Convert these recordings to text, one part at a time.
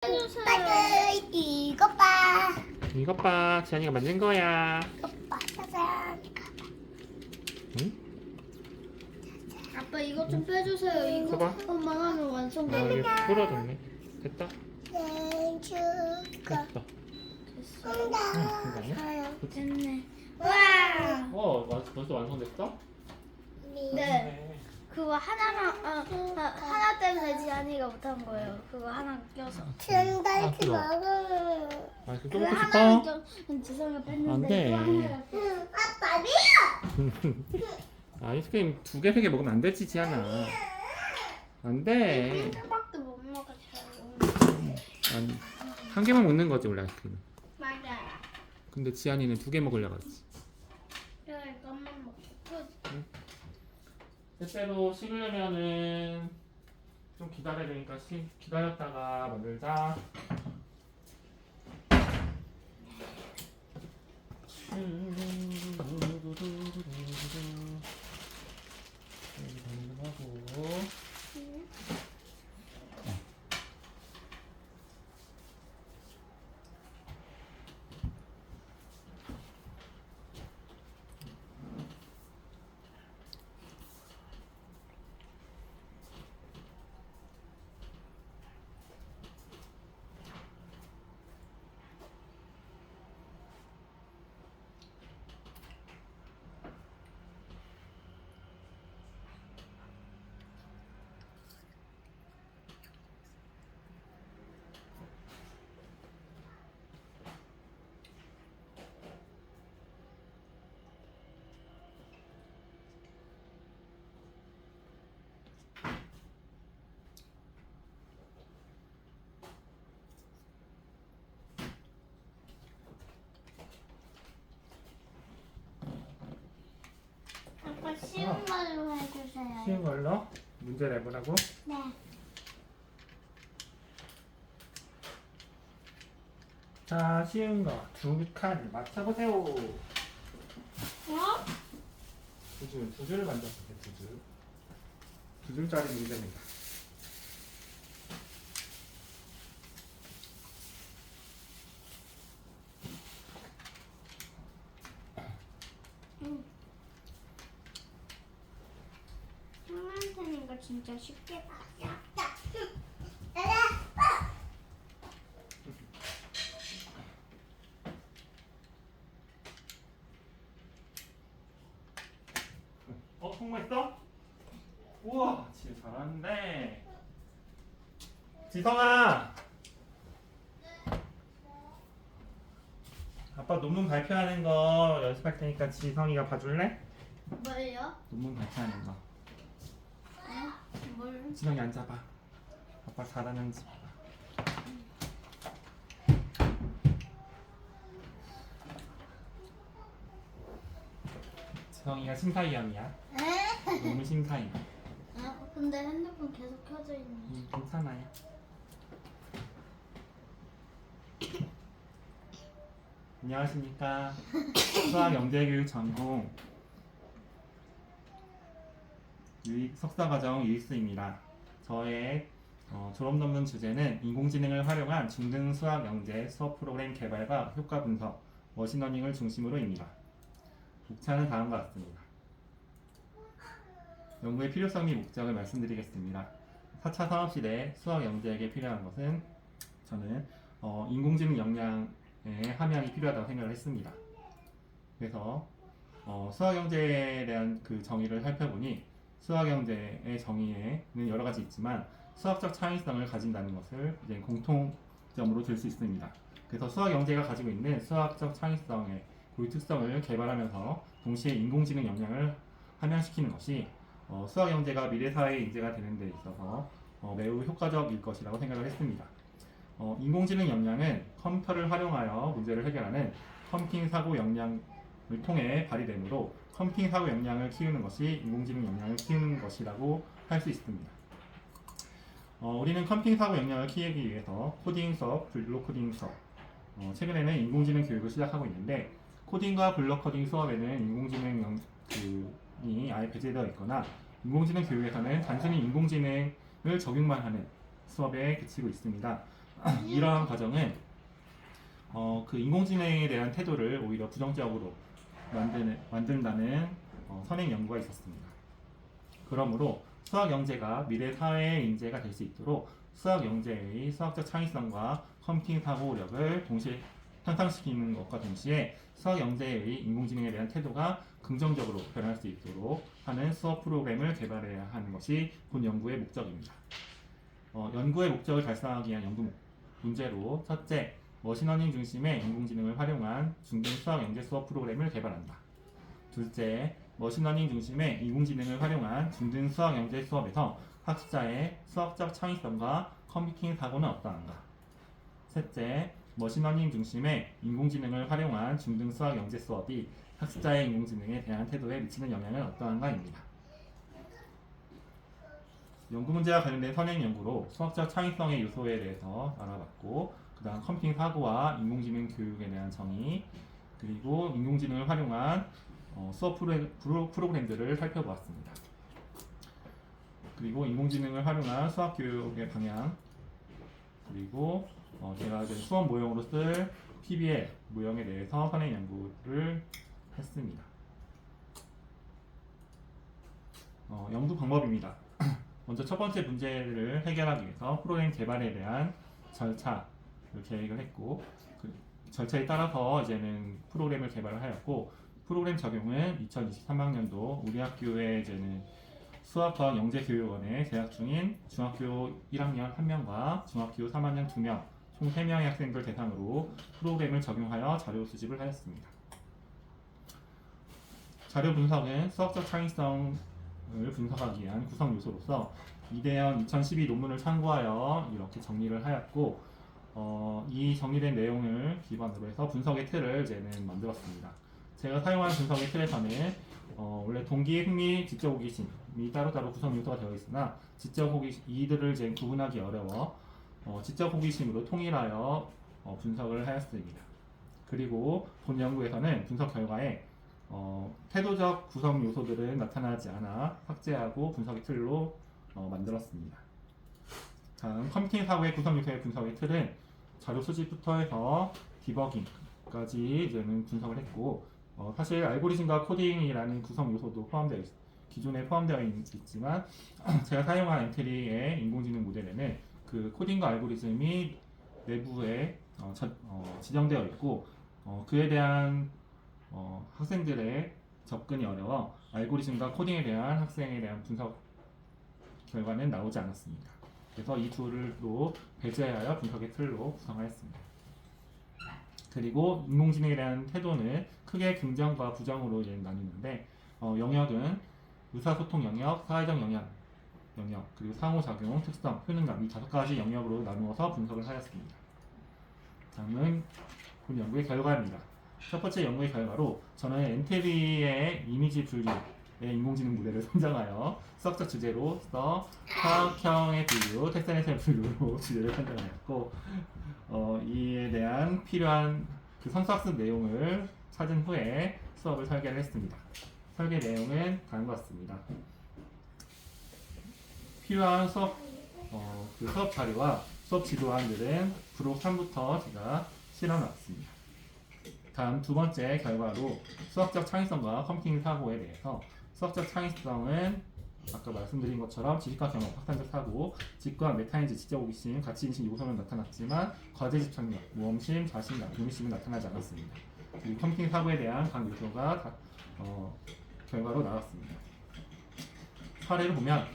오빠들 이것 봐. 이것 봐, 지안이가 만든 거야. 오빠 짜잔. 응? 아빠 이거 좀 빼주세요. 줘봐. 이것만 하면 아, 완성돼. 이게 풀어졌네. 됐다. 생일 축하. 됐어. 됐어. 한다. 응, 사랑. 됐네. 와. 벌써 완성됐어? 네. 그거 하나만 하나 때문에 지안이가 못한 거예요. 그거 하나 껴서. 춘달기 그거. 먹어. 아, 또 그 먹고 하나는 싶어? 지성이가 안 뺐는데 돼. 또 하나가 응, 아빠비야. 아이스크림 2개, 3개 먹으면 안 되지, 지안아. 안 돼. 하나밖에 못 먹었어요. 아니, 한 개만 먹는 거지, 원래 아이스크림. 맞아요. 근데 지안이는 2개 먹으려고 했지. 그래서 이것만 먹고 끝. 때때로 식으려면은 좀 기다려야 되니까 기다렸다가 만들자. 하고. 아빠 쉬운 걸로 해주세요. 쉬운 걸로 문제 내보라고? 네. 자, 쉬운 거 2칸 맞춰보세요. 어? 두 줄을 만들었어요. 두 줄짜리 문제입니다. 형한테는 이거 진짜 쉽게 봐. 성공했어? 우와, 진짜 잘하는데. 지성아, 아빠 논문 발표하는 거 연습할 테니까 지성이가 봐줄래? 뭘요? 논문 발표하는 거. 뭘? 지성이 앉아봐. 아빠 잘하는지 봐봐. 지성이가 심사위원이야. 논문 심사위원. 근데 핸드폰 계속 켜져 있네. 괜찮아요. 안녕하십니까. 수학 영재교육 전공 석사과정 유익수입니다. 저의 졸업 논문 주제는 인공지능을 활용한 중등 수학 영재 수업 프로그램 개발과 효과 분석, 머신러닝을 중심으로입니다. 목차는 다음과 같습니다. 연구의 필요성 및 목적을 말씀드리겠습니다. 4차 산업시대 수학 영재에게 필요한 것은 저는 인공지능 역량의 함양이 필요하다고 생각을 했습니다. 그래서 수학 영재에 대한 그 정의를 살펴보니 수학 영재의 정의에는 여러 가지 있지만 수학적 창의성을 가진다는 것을 이제 공통점으로 들 수 있습니다. 그래서 수학 영재가 가지고 있는 수학적 창의성의 고유 특성을 개발하면서 동시에 인공지능 역량을 함양시키는 것이 수학 영재가 미래 사회의 인재가 되는 데 있어서 매우 효과적일 것이라고 생각을 했습니다. 인공지능 역량은 컴퓨터를 활용하여 문제를 해결하는 컴퓨팅 사고 역량을 통해 발휘되므로 컴퓨팅 사고 역량을 키우는 것이 인공지능 역량을 키우는 것이라고 할 수 있습니다. 우리는 컴퓨팅 사고 역량을 키우기 위해서 코딩 수업, 블록 코딩 수업, 최근에는 인공지능 교육을 시작하고 있는데 코딩과 블록 코딩 수업에는 인공지능 이 아예 배제되어 있거나 인공지능 교육에서는 단순히 인공지능을 적용만 하는 수업에 그치고 있습니다. 이러한 과정은 그 인공지능에 대한 태도를 오히려 부정적으로 만든다는 선행 연구가 있었습니다. 그러므로 수학 영재가 미래 사회의 인재가 될 수 있도록 수학 영재의 수학적 창의성과 컴퓨팅 사고력을 동시에 향상시키는 것과 동시에 수학 영재의 인공지능에 대한 태도가 긍정적으로 변할 수 있도록 하는 수업 프로그램을 개발해야 하는 것이 본 연구의 목적입니다. 연구의 목적을 달성하기 위한 연구 문제로 첫째, 머신러닝 중심의 인공지능을 활용한 중등 수학 영재 수업 프로그램을 개발한다. 둘째, 머신러닝 중심의 인공지능을 활용한 중등 수학 영재 수업에서 학습자의 수학적 창의성과 컴퓨팅 사고는 어떠한가? 셋째, 머신러닝 중심의 인공지능을 활용한 중등 수학 영재 수업이 학습자의 인공지능에 대한 태도에 미치는 영향은 어떠한가입니다. 연구 문제와 관련된 선행 연구로 수학적 창의성의 요소에 대해서 알아봤고, 그 다음 컴퓨팅 사고와 인공지능 교육에 대한 정의, 그리고 인공지능을 활용한 수업 프로그램들을 살펴보았습니다. 그리고 인공지능을 활용한 수학 교육의 방향, 그리고 제가 이제 수업 모형으로 쓸 PBL 모형에 대해서 선행 연구를 했습니다. 연구 방법입니다. 먼저 첫 번째 문제를 해결하기 위해서 프로그램 개발에 대한 절차를 계획을 했고, 그 절차에 따라서 이제는 프로그램을 개발을 하였고, 프로그램 적용은 2023학년도 우리 학교에 이제는 수학과학 영재교육원에 재학 중인 중학교 1학년 1명과 중학교 3학년 2명, 총 3명의 학생들 대상으로 프로그램을 적용하여 자료 수집을 하였습니다. 자료 분석은 수학적 창의성을 분석하기 위한 구성 요소로서 이대현 2012 논문을 참고하여 이렇게 정리를 하였고, 이 정리된 내용을 기반으로 해서 분석의 틀을 이제는 만들었습니다. 제가 사용한 분석의 틀에서는 원래 동기, 흥미, 지적 호기심이 따로따로 구성 요소가 되어 있으나 지적 호기심 이들을 이제 구분하기 어려워 지적 호기심으로 통일하여 분석을 하였습니다. 그리고 본 연구에서는 분석 결과에 태도적 구성 요소들은 나타나지 않아 삭제하고 분석의 틀로 만들었습니다. 다음 컴퓨팅 사고의 구성 요소의 분석의 틀은 자료 수집부터 해서 디버깅까지 이제는 분석을 했고, 사실 알고리즘과 코딩이라는 구성 요소도 기존에 포함되어 있지만 제가 사용한 엔트리의 인공지능 모델에는 그 코딩과 알고리즘이 내부에 지정되어 있고, 그에 대한 학생들의 접근이 어려워 알고리즘과 코딩에 대한 학생에 대한 분석 결과는 나오지 않았습니다. 그래서 이 둘로 배제하여 분석의 틀로 구성하였습니다. 그리고 인공지능에 대한 태도는 크게 긍정과 부정으로 나뉘는데, 영역은 의사소통 영역, 사회적 영역, 그리고 상호작용, 특성, 효능감 이 5가지 영역으로 나누어서 분석을 하였습니다. 다음은 본 연구의 결과입니다. 첫 번째 연구의 결과로 저는 엔트리의 이미지 분류의 인공지능 모델을 선정하여 수학적 주제로서 화학형의 분류, 텍사네스의 분류로 주제를 선정하였고, 이에 대한 필요한 그 선수학습 내용을 찾은 후에 수업을 설계를 했습니다. 설계 내용은 다음과 같습니다. 필요한 수업 자료와 수업 지도안들은 부록 3부터 제가 실어놨습니다. 다음 두 번째 결과로 수학적 창의성과 컴퓨팅 사고에 대해서, 수학적 창의성은 아까 말씀드린 것처럼 지식과 경험, 확산적 사고, 직관, 메타인지, 지적 호기심, 가치인식 요소는 나타났지만 과제 집착력, 모험심, 자신감, 동의심은 나타나지 않았습니다. 그리고 컴퓨팅 사고에 대한 각 요소가 결과로 나왔습니다. 사례를 보면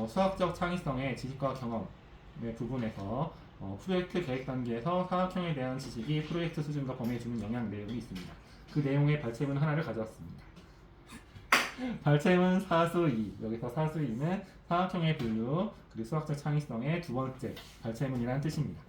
수학적 창의성의 지식과 경험의 부분에서 프로젝트 계획 단계에서 사학형에 대한 지식이 프로젝트 수준과 범위에 주는 영향 내용이 있습니다. 그 내용의 발췌문 하나를 가져왔습니다. 발췌문 사수 2, 여기서 사수 2는 사학형의 분류, 그리고 수학적 창의성의 두 번째 발췌문이라는 뜻입니다.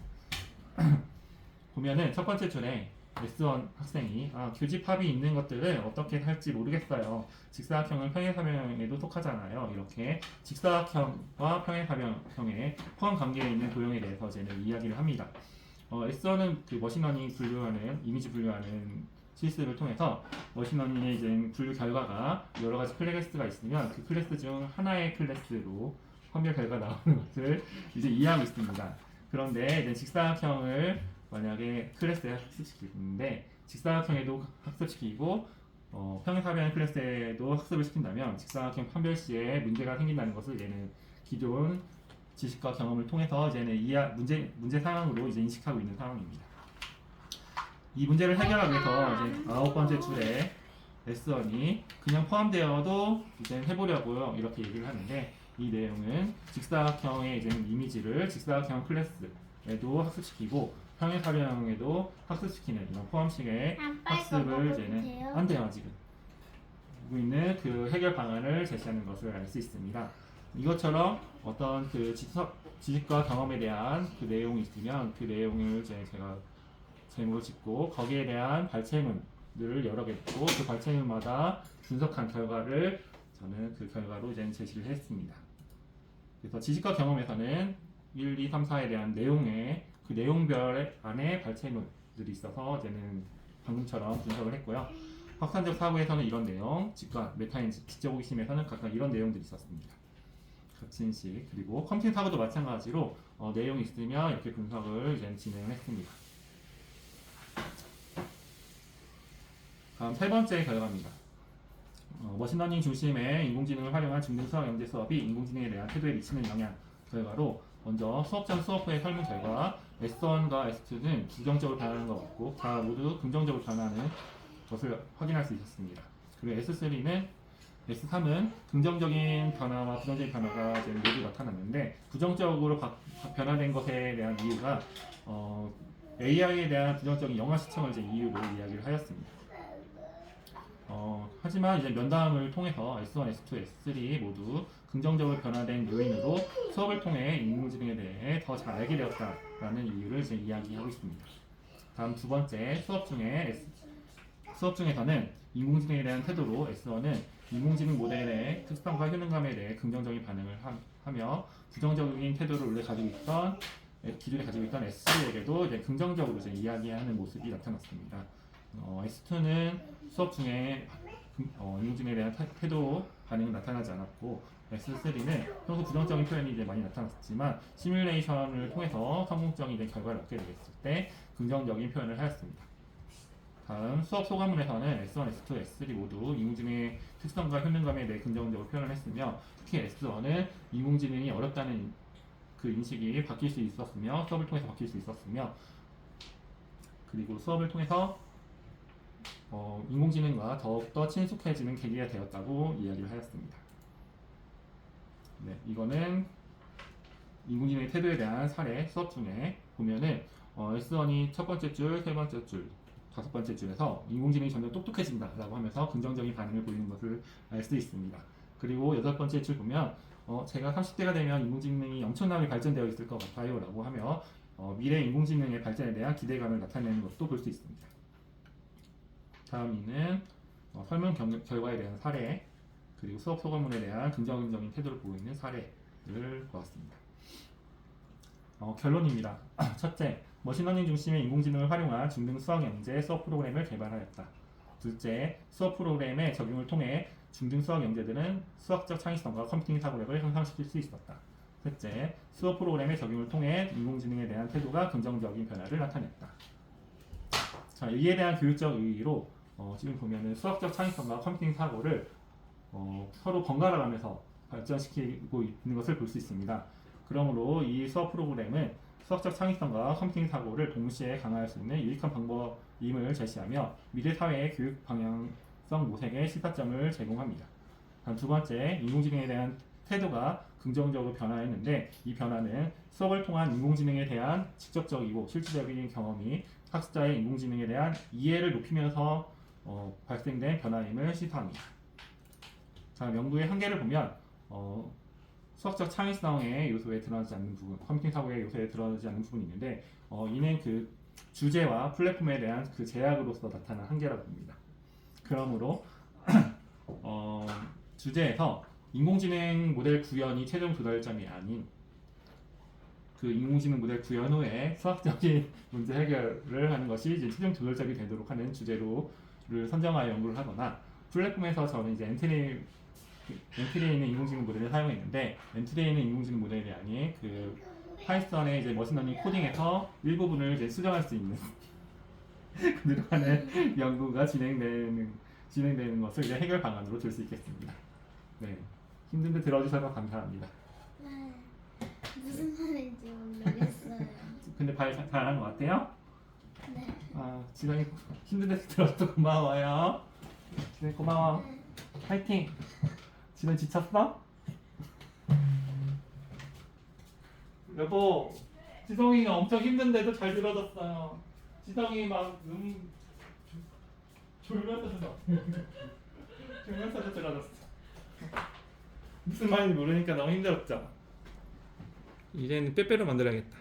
보면은 첫 번째 줄에 S1 학생이 교집합이 있는 것들을 어떻게 할지 모르겠어요. 직사각형은 평행사변형에도 속하잖아요. 이렇게 직사각형과 평행사변형의 포함 관계에 있는 도형에 대해서 저는 이야기를 합니다. S1은 그 머신러닝 분류하는 이미지 분류하는 실습을 통해서 머신러닝의 이제 분류 결과가 여러 가지 클래스가 있으면 그 클래스 중 하나의 클래스로 선별 결과가 나오는 것을 이제 이해하고 있습니다. 그런데 이제 직사각형을 만약에 클래스에 학습시키는데 직사각형에도 학습시키고 평행사변 클래스에도 학습을 시킨다면 직사각형 판별 시에 문제가 생긴다는 것을 얘는 기존 지식과 경험을 통해서 이제는 문제 상황으로 이제 인식하고 있는 상황입니다. 이 문제를 해결하기 위해서 이제 9번째 줄에 S1이 그냥 포함되어도 이제 해보려고요 이렇게 얘기를 하는데 이 내용은 직사각형의 이제 이미지를 직사각형 클래스에도 학습시키고 평행사변형에도 학습시키는 이런 포함식의 학습을 이제는 안 돼요 지금 하고 있는 그 해결 방안을 제시하는 것을 알 수 있습니다. 이것처럼 어떤 그 지식과 경험에 대한 그 내용이 있으면 그 내용을 이제 제가 제목을 짓고 거기에 대한 발췌문들을 여러 개 있고 그 발췌문마다 분석한 결과를 저는 그 결과로 이제 제시를 했습니다. 그래서 지식과 경험에서는 1, 2, 3, 4에 대한 내용의 그 내용별 안에 발췌문들이 있어서 이제는 방금처럼 분석을 했고요. 확산적 사고에서는 이런 내용, 직관, 메타인지, 지적 호기심에서는 각각 이런 내용들이 있었습니다. 같이 인식 그리고 컴퓨팅 사고도 마찬가지로 내용이 있으면 이렇게 분석을 이제 진행을 했습니다. 다음 세 번째 결과입니다. 머신러닝 중심의 인공지능을 활용한 중등 수학 영재 수업이 인공지능에 대한 태도에 미치는 영향 결과로 먼저 수업 전 수업 후의 설문 결과 S1과 S2는 부정적으로 변하는 것 같고 다 모두 긍정적으로 변하는 것을 확인할 수 있었습니다. 그리고 S3은 긍정적인 변화와 부정적인 변화가 이제 모두 나타났는데 부정적으로 변화된 것에 대한 이유가 AI에 대한 부정적인 영화 시청을 이제 이유로 이야기를 하였습니다. 하지만 이제 면담을 통해서 S1, S2, S3 모두 긍정적으로 변화된 요인으로 수업을 통해 인공지능에 대해 더 잘 알게 되었다라는 이유를 이제 이야기하고 있습니다. 다음 두 번째 수업 중에서는 인공지능에 대한 태도로 S1은 인공지능 모델의 특성과 효능감에 대해 긍정적인 반응을 하며 부정적인 태도를 기존에 가지고 있던 S2에게도 이제 긍정적으로 이제 이야기하는 모습이 나타났습니다. S2는 수업 중에 인공지능에 대한 태도 반응은 나타나지 않았고 S3는 평소 부정적인 표현이 이제 많이 나타났지만 시뮬레이션을 통해서 성공적인 이제 결과를 얻게 되었을 때 긍정적인 표현을 하였습니다. 다음 수업 소감문에서는 S1, S2, S3 모두 인공지능의 특성과 효능감에 대해 긍정적으로 표현을 했으며 특히 S1은 인공지능이 어렵다는 그 인식이 바뀔 수 있었으며 수업을 통해서 바뀔 수 있었으며 그리고 수업을 통해서 인공지능과 더욱더 친숙해지는 계기가 되었다고 이야기를 하였습니다. 네, 이거는 인공지능의 태도에 대한 사례 수업 중에 보면은 S1이 첫 번째 줄, 세 번째 줄, 다섯 번째 줄에서 인공지능이 점점 똑똑해진다라고 하면서 긍정적인 반응을 보이는 것을 알 수 있습니다. 그리고 여덟 번째 줄 보면 제가 30대가 되면 인공지능이 엄청나게 발전되어 있을 것 같아요 라고 하며 미래 인공지능의 발전에 대한 기대감을 나타내는 것도 볼 수 있습니다. 다음은 설문 결과에 대한 사례 그리고 수업 소감문에 대한 긍정적인 태도를 보이는 사례를 보았습니다. 결론입니다. 첫째, 머신러닝 중심의 인공지능을 활용한 중등 수학 영재 수업 프로그램을 개발하였다. 둘째, 수업 프로그램의 적용을 통해 중등 수학 영재들은 수학적 창의성과 컴퓨팅 사고력을 향상시킬 수 있었다. 셋째, 수업 프로그램의 적용을 통해 인공지능에 대한 태도가 긍정적인 변화를 나타냈다. 자, 이에 대한 교육적 의의로 지금 보면은 수학적 창의성과 컴퓨팅 사고를 서로 번갈아 가면서 발전시키고 있는 것을 볼 수 있습니다. 그러므로 이 수업 프로그램은 수학적 창의성과 컴퓨팅 사고를 동시에 강화할 수 있는 유익한 방법임을 제시하며 미래 사회의 교육 방향성 모색의 시사점을 제공합니다. 다음 두 번째, 인공지능에 대한 태도가 긍정적으로 변화했는데 이 변화는 수업을 통한 인공지능에 대한 직접적이고 실질적인 경험이 학습자의 인공지능에 대한 이해를 높이면서 발생된 변화임을 시사합니다. 자, 연구의 한계를 보면 수학적 창의성의 요소에 드러나지 않는 부분, 컴퓨팅 사고의 요소에 드러나지 않는 부분이 있는데 이는 그 주제와 플랫폼에 대한 그 제약으로서 나타난 한계라고 봅니다. 그러므로 주제에서 인공지능 모델 구현이 최종 도달점이 아닌 그 인공지능 모델 구현 후에 수학적인 문제 해결을 하는 것이 이제 최종 도달점이 되도록 하는 주제로를 선정하여 연구를 하거나 플랫폼에서 저는 이제 엔트리에 있는 인공지능 모델을 사용했는데 엔트리에 있는 인공지능 모델이 아닌 그 파이썬의 이제 머신러닝 코딩에서 일부분을 이제 수정할 수 있는 그동안의 연구가 진행되는 것을 이제 해결 방안으로 줄 수 있겠습니다. 네, 힘든데 들어주셔서 감사합니다. 네. 무슨 말인지 모르겠어요. 근데 잘한 것 같아요? 네. 아, 지성이 힘든데 들어줘서 고마워요. 지성이 고마워. 파이팅! 지성이 지쳤어? 여보, 지성이가 엄청 힘든데도 잘 들어줬어요. 지성이 막 졸면서도 졸면서도 들어줬어. 무슨 말인지 모르니까 너무 힘들었죠? 이제는 빼빼로 만들어야겠다.